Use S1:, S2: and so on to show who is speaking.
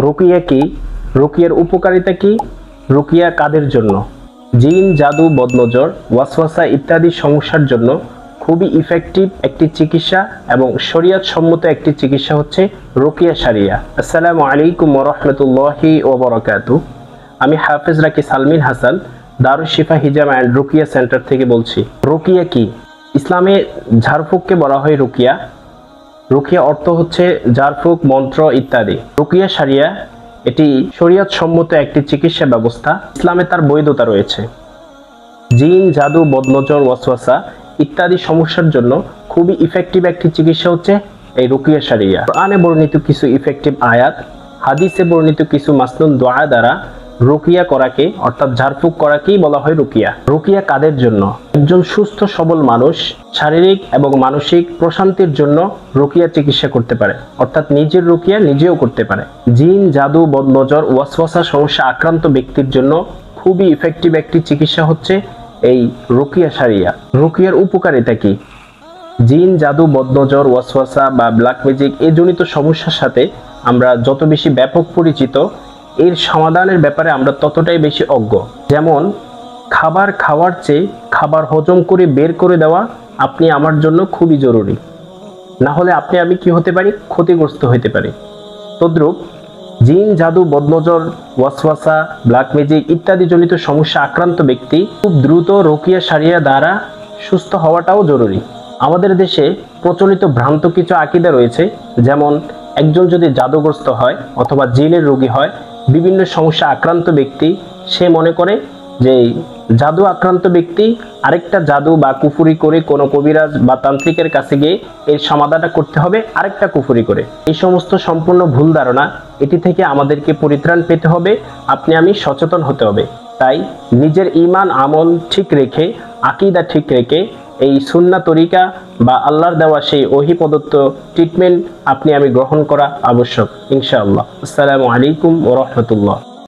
S1: রুকিয়া কি? রুকিয়ার উপকারিতা কি? রুকিয়া কাদের জন্য? জিন, জাদু, বদনজর, ওয়াসওয়াসা ইত্যাদি সমস্যার জন্য খুবই ইফেক্টিভ একটি চিকিৎসা এবং শরীয়ত সম্মত একটি চিকিৎসা হচ্ছে রুকিয়া শারিয়া। আসসালামু আলাইকুম ওয়া রাহমাতুল্লাহি ওয়া বারাকাতুহু। আমি হাফেজ রাকি সালমিন হাসান, দারুস শিফা হিজামা অ্যান্ড রুকিয়া সেন্টার থেকে বলছি। রুকিয়া কি? ইসলামে ঝাড়ফুঁককে বলা হয় রুকিয়া। রুকিয়া অর্থ হচ্ছে ঝাড়ফুঁক, মন্ত্র ইত্যাদি। রুকিয়া শারিয়া এটি শরীয়ত সম্মত একটি চিকিৎসা ব্যবস্থা। ইসলামে তার বৈধতা রয়েছে। জিন, জাদু, বদনজর, ওয়াসওয়াসা ইত্যাদি সমস্যার জন্য খুবই ইফেক্টিভ একটি চিকিৎসা হচ্ছে এই রুকিয়া শারিয়া। কোরআনে বর্ণিত কিছু ইফেক্টিভ আয়াত, হাদিসে বর্ণিত কিছু মাসনুন দোয়া দ্বারা রুকিয়া করাকে অর্থাৎ ঝাড়ফুঁক করাকেই বলা হয় রুকিয়া। রুকিয়া কাদের জন্য? একজন সুস্থ সবল মানুষ শারীরিক এবং মানসিক প্রশান্তির জন্য রুকিয়া চিকিৎসা করতে পারে, অর্থাৎ নিজের রুকিয়া নিজেও করতে পারে। জিন, জাদু, বদনজর, ওয়াসওয়াসা সমস্যা আক্রান্ত ব্যক্তির জন্য খুবই ইফেক্টিভ একটি চিকিৎসা হচ্ছে এই রুকিয়া শারিয়া। রুকিয়ার উপকারিতা কি? জিন, জাদু, বদনজর, ওয়াসওয়াসা বা ব্ল্যাক ম্যাজিক এই জনিত সমস্যার সাথে আমরা যত বেশি ব্যাপক পরিচিত, এর সমাধানের ব্যাপারে আমরা ততটাই বেশি অজ্ঞ। যেমন খাবার খাওয়ার চেয়ে খাবার হজম করে বের করে দেওয়া আপনি আমার জন্য খুবই জরুরি, না হলে আপনি আমি কি হতে পারি? ক্ষতিগ্রস্ত হতে পারি। তদ্রূপ জিন, জাদু, বদনজর, ওয়াসওয়াসা, ব্ল্যাক ম্যাজিক ইত্যাদি জনিত সমস্যা আক্রান্ত ব্যক্তি খুব দ্রুত রুকিয়া শারিয়া দ্বারা সুস্থ হওয়াটাও জরুরি। আমাদের দেশে প্রচলিত ভ্রান্ত কিছু আকীদা রয়েছে, যেমন একজন যদি জাদুগ্রস্ত হয় অথবা জিনের রোগী হয়, বিভিন্ন সমস্যা আক্রান্ত ব্যক্তি, সে মনে করে যে জাদু আক্রান্ত ব্যক্তি আরেকটা জাদু বা কুফুরি করে কোনো কবিরাজ বা তান্ত্রিকের কাছে গিয়ে এর সমাধানটা করতে হবে আরেকটা কুফুরি করে। এই সমস্ত সম্পূর্ণ ভুল ধারণা। এটি থেকে আমাদেরকে পরিত্রাণ পেতে হবে, আপনি আমি সচেতন হতে হবে। তাই নিজের ঈমান আমল ঠিক রেখে, আকীদা ঠিক রেখে এই সুন্নাহ তরিকা বা আল্লাহর দেওয়া সেই ওহী প্রদত্ত ট্রিটমেন্ট আপনি আমি গ্রহণ করা আবশ্যক ইনশাআল্লাহ। আসসালামু আলাইকুম ওয়া রাহমাতুল্লাহ।